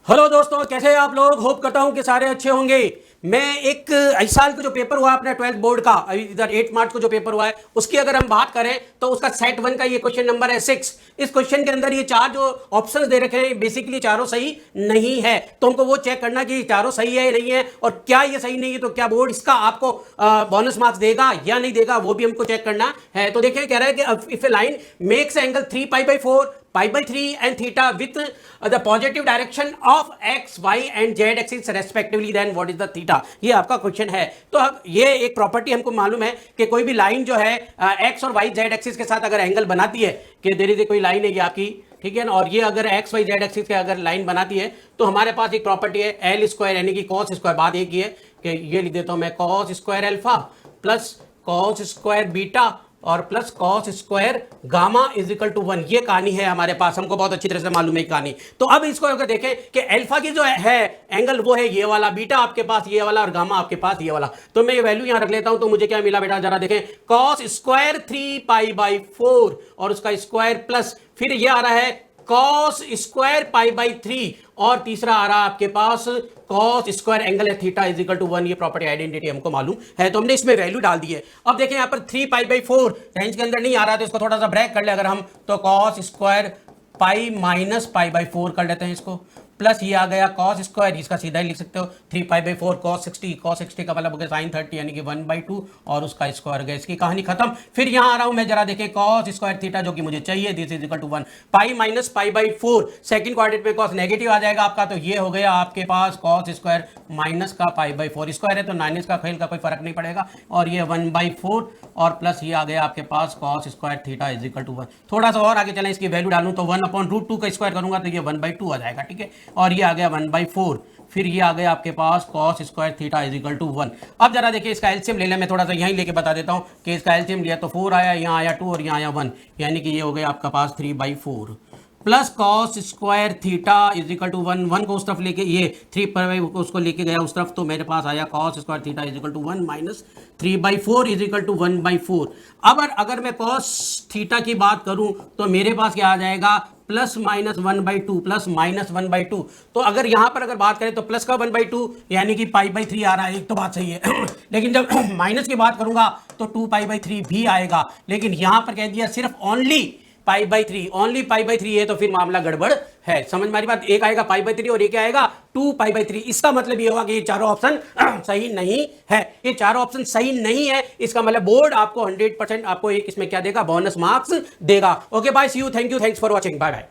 Hello दोस्तों, कैसे हैं आप लोग। होप करता हूं कि सारे अच्छे होंगे। मैं एक इस साल का जो पेपर हुआ अपने 12th बोर्ड का, इधर 8 मार्च को जो पेपर हुआ है उसकी अगर हम बात करें तो उसका सेट 1 का ये क्वेश्चन नंबर है 6। इस क्वेश्चन के अंदर ये चार जो ऑप्शंस दे रखे हैं बेसिकली चारों सही नहीं है, तो हमको वो चेक करना कि चारों सही है या नहीं है, और क्या ये सही नहीं है तो क्या बोर्ड इसका आपको बोनस मार्क्स देगा या नहीं देगा, वो भी हमको चेक करना है। तो देखिए कह रहा है कि if a line makes angle 3π/4 π/3 and theta with the positive direction of x, y and z axis respectively, then what is the theta। ये आपका क्वेश्चन है। तो अब ये एक प्रॉपर्टी हमको मालूम है कि कोई भी लाइन जो है x और y z एक्सिस के साथ अगर एंगल बनाती है, कि देर इज कोई लाइन है ये आपकी, ठीक है ना, और ये अगर x y z एक्सिस के अगर लाइन बनाती है तो हमारे पास एक प्रॉपर्टी है एल स्क्वायर यानी कि कॉस स्क्वायर। बात एक ही है कि ये लिख देता हूं मैं, cos square alpha plus cos square beta और plus cos square gamma is equal to 1। ये कहानी है हमारे पास, हमको बहुत अच्छी तरह से मालूम है कहानी। तो अब इसको अगर देखें कि अल्फा की जो है एंगल वो है ये वाला, बीटा आपके पास ये वाला और गामा आपके पास ये वाला। तो मैं ये वैल्यू यहां रख लेता हूं, तो मुझे क्या मिला बेटा, जरा देखें, कॉस स्क्वायर 3π/4 और उसका स्क्वायर प्लस फिर ये आ रहा है कॉस स्क्वायर π/3 और तीसरा आ रहा है आपके पास कॉस स्क्वायर एंगल है थीटा इज इक्वल टू 1। ये प्रॉपर्टी आइडेंटिटी हमको मालूम है, तो हमने इसमें वैल्यू डाल दी है। अब देखें यहाँ पर 3π/4 रेंज के अंदर नहीं आ रहा, तो इसको थोड़ा सा ब्रेक कर ले अगर हम, तो कॉस स्क्वायर पाई माइनस π/4 कर लेते हैं इसको, प्लस ये आ गया कॉस स्क्वायर, इसका सीधा ही लिख सकते हो 3π/4 cos 60 का मतलब हो गया sin 30 यानी कि 1/2 और उसका स्क्वायर गया। इसकी कहानी खत्म। फिर यहां आ रहा हूं मैं, जरा देखें कॉस स्क्वायर थीटा जो कि मुझे चाहिए, this is equal to 1 pi minus π/4। Second quadrant में कॉस नेगेटिव आ जाएगा आपका, तो ये हो गया आपके पास कॉस स्क्वायर माइनस का π/4, स्क्वायर है तो माइनस का खेल का कोई फर्क नहीं पड़ेगा, और ये 1/4 और प्लस ये आ गया आपके पास cos square theta is equal to 1। थोड़ा सा और आगे चलें, इसकी वैल्यू डालूं तो 1/√2 का स्क्वायर करूंगा तो ये 1/2 आ जाएगा, ठीक है, और ये आ गया 1/4। फिर ये आ गया आपके पास cos square theta is equal to 1। अब जरा देखिए इसका एलसीएम ले लें, मैं थोड़ा सा यहीं लेके बता देता हूं कि इसका एलसीएम लिया तो 4 आया, यहाँ आया 2 और यहाँ आया 1, यानी कि ये हो गया आपका पास 3/4 plus cos square theta is equal to 1 को उस तरफ लेके, ये 3 पर उसको लेके गया उस तरफ, तो मेरे पास आया cos square theta is equal to 1 minus 3/4 is equal to 1/4। अब अगर मैं कॉस थीटा की बात करूं तो मेरे पास क्या आ जाएगा, प्लस माइनस 1/2 प्लस माइनस 1/2। तो अगर यहां पर अगर बात करें तो प्लस का 1/2 यानी कि π/3 आ रहा है, एक तो बात सही है लेकिन जब माइनस की बात करूंगा तो 2π/3 भी आएगा, लेकिन यहां पर कह दिया सिर्फ ओनली π/3, ओनली π/3 है, तो फिर मामला गड़बड़ है। समझ में आ रही बात, एक आएगा π/3 और एक आएगा 2π/3। इसका मतलब ये होगा कि ये चारों ऑप्शन सही नहीं है, ये चारों ऑप्शन सही नहीं है। इसका मतलब बोर्ड आपको 100% आपको एक इसमें क्या देगा, बोनस मार्क्स देगा। Okay bye, see you, thank you, thanks for watching, bye bye.